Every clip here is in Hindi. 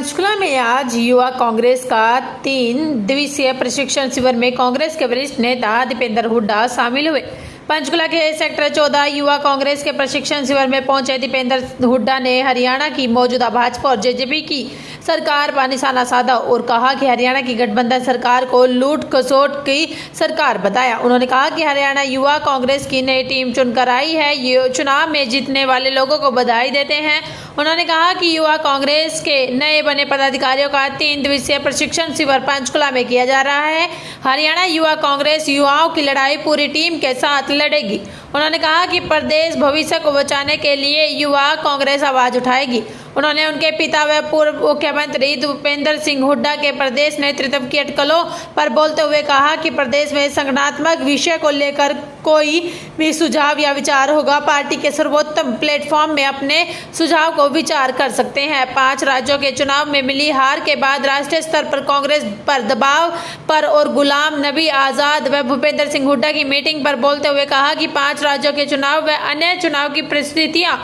पंचकुला में आज युवा कांग्रेस का 3 दिवसीय प्रशिक्षण शिविर में कांग्रेस के वरिष्ठ नेता दीपेंद्र हुड्डा शामिल हुए। पंचकुला के सेक्टर 14 युवा कांग्रेस के प्रशिक्षण शिविर में पहुंचे दीपेंद्र हुड्डा ने हरियाणा की मौजूदा भाजपा और जेजेपी की सरकार पर निशाना साधा और कहा कि हरियाणा की गठबंधन सरकार को लूट खसोट की सरकार बताया। उन्होंने कहा कि हरियाणा युवा कांग्रेस की नई टीम चुनकर आई है। ये चुनाव में जीतने वाले लोगों को बधाई देते हैं। उन्होंने कहा कि युवा कांग्रेस के नए बने पदाधिकारियों का 3 दिवसीय प्रशिक्षण शिविर पंचकुला में किया जा रहा है। हरियाणा युवा कांग्रेस युवाओं की लड़ाई पूरी टीम के साथ लड़ेगी। उन्होंने कहा कि प्रदेश भविष्य को बचाने के लिए युवा कांग्रेस आवाज उठाएगी। उन्होंने उनके पिता व पूर्व मुख्यमंत्री भूपेंद्र सिंह हुड्डा के प्रदेश नेतृत्व की अटकलों पर बोलते हुए कहा कि प्रदेश में संगठनात्मक विषय को लेकर कोई भी सुझाव या विचार होगा, पार्टी के सर्वोत्तम प्लेटफॉर्म में अपने सुझाव को विचार कर सकते हैं। 5 राज्यों के चुनाव में मिली हार के बाद राष्ट्रीय स्तर पर कांग्रेस पर दबाव पर और गुलाम नबी आजाद व भूपेंद्र सिंह हुड्डा की मीटिंग पर बोलते हुए कहा कि 5 राज्यों के चुनाव व अन्य चुनाव की परिस्थितियां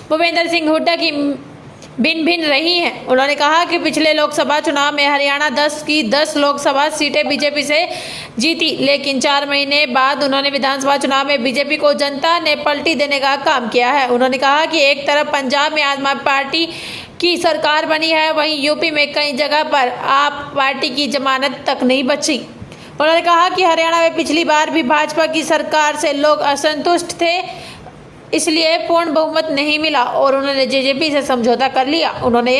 भूपेंद्र सिंह हुड्डा की भिन्न भिन्न रही हैं। उन्होंने कहा कि पिछले लोकसभा चुनाव में हरियाणा 10 की 10 लोकसभा सीटें बीजेपी से जीती, लेकिन 4 महीने बाद उन्होंने विधानसभा चुनाव में बीजेपी को जनता ने पलटी देने का काम किया है। उन्होंने कहा कि एक तरफ पंजाब में आम आदमी पार्टी की सरकार बनी है, वहीं यूपी में कई जगह पर आप पार्टी की जमानत तक नहीं बची। उन्होंने कहा कि हरियाणा में पिछली बार भी भाजपा की सरकार से लोग असंतुष्ट थे, इसलिए पूर्ण बहुमत नहीं मिला और उन्होंने जेजेपी से समझौता कर लिया। उन्होंने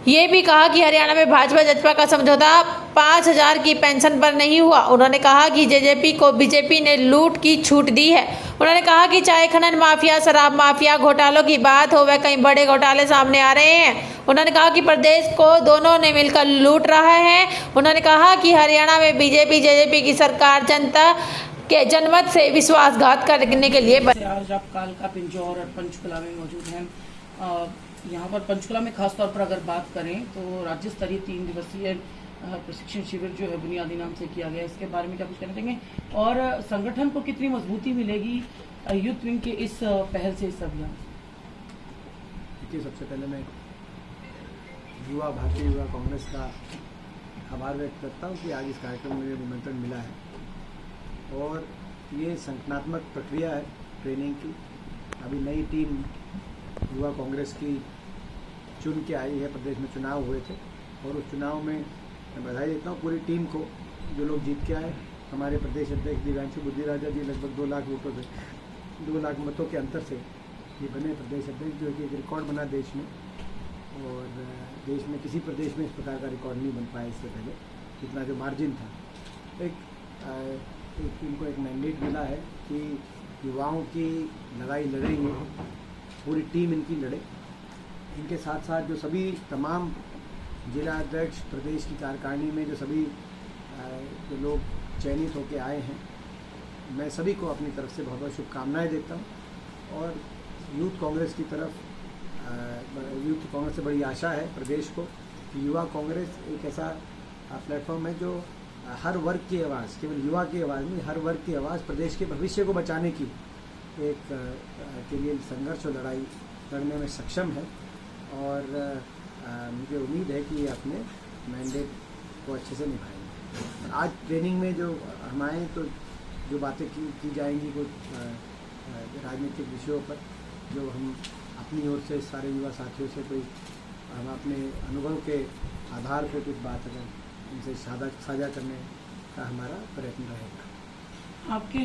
ये भी कहा कि हरियाणा में भाजपा जजपा का समझौता 5000 की पेंशन पर नहीं हुआ। उन्होंने कहा कि जेजेपी को बीजेपी ने लूट की छूट दी है। उन्होंने कहा कि चाहे खनन माफिया, शराब माफिया, घोटालों की बात हो, वह कई बड़े घोटाले सामने आ रहे हैं। उन्होंने कहा कि प्रदेश को दोनों ने मिलकर लूट रहा है। उन्होंने कहा कि हरियाणा में बीजेपी जेजेपी की सरकार जनता के जनमत से विश्वासघात करने के लिए आज आप कालका पिंजौर और पंचकुला में मौजूद हैं। यहाँ पर पंचकुला में खास तौर पर अगर बात करें तो राज्य स्तरीय 3 दिवसीय प्रशिक्षण शिविर जो है बुनियादी नाम से किया गया, इसके बारे में क्या कुछ कहना चाहेंगे और संगठन को कितनी मजबूती मिलेगी यूथ विंग के इस पहल से, इस अभियान से? सबसे पहले मैं भारतीय युवा कांग्रेस का आभार व्यक्त करता हूँ कि आज इस कार्यक्रम में निमंत्रण मिला है और ये संगठनात्मक प्रक्रिया है ट्रेनिंग की। अभी नई टीम युवा कांग्रेस की चुन के आई है। प्रदेश में चुनाव हुए थे और उस चुनाव में मैं बधाई देता हूँ पूरी टीम को जो लोग जीत के आए। हमारे प्रदेश अध्यक्ष दिव्यांशु बुद्धिराजा जी लगभग 2 लाख वोटों से 2 लाख मतों के अंतर से ये बने प्रदेश अध्यक्ष, जो कि एक रिकॉर्ड बना देश में और देश में किसी प्रदेश में इस प्रकार का रिकॉर्ड नहीं बन पाया इससे पहले, इतना जो मार्जिन था। इनको एक मैंडेट मिला है कि युवाओं की लड़ाई लड़ेंगे, पूरी टीम इनकी लड़े। इनके साथ साथ जो सभी तमाम जिला अध्यक्ष, प्रदेश की कार्यकारिणी में जो सभी जो लोग चयनित होकर आए हैं, मैं सभी को अपनी तरफ से बहुत बहुत शुभकामनाएं देता हूं। और यूथ कांग्रेस की तरफ यूथ कांग्रेस से बड़ी आशा है प्रदेश को कि युवा कांग्रेस एक ऐसा प्लेटफॉर्म है जो हर वर्ग की आवाज़, केवल युवा की आवाज़ नहीं, हर वर्ग की आवाज़ प्रदेश के भविष्य को बचाने की एक के लिए संघर्ष और लड़ाई लड़ने में सक्षम है। और मुझे उम्मीद है कि ये अपने मैंडेट को अच्छे से निभाएंगे। आज ट्रेनिंग में जो हम आए तो जो बातें की जाएंगी कुछ राजनीतिक विषयों पर, जो हम अपनी ओर से सारे युवा साथियों से कोई हम अपने अनुभव के आधार पर कुछ बात अगर उनसे साझा करने का हमारा प्रयत्न रहेगा। आपके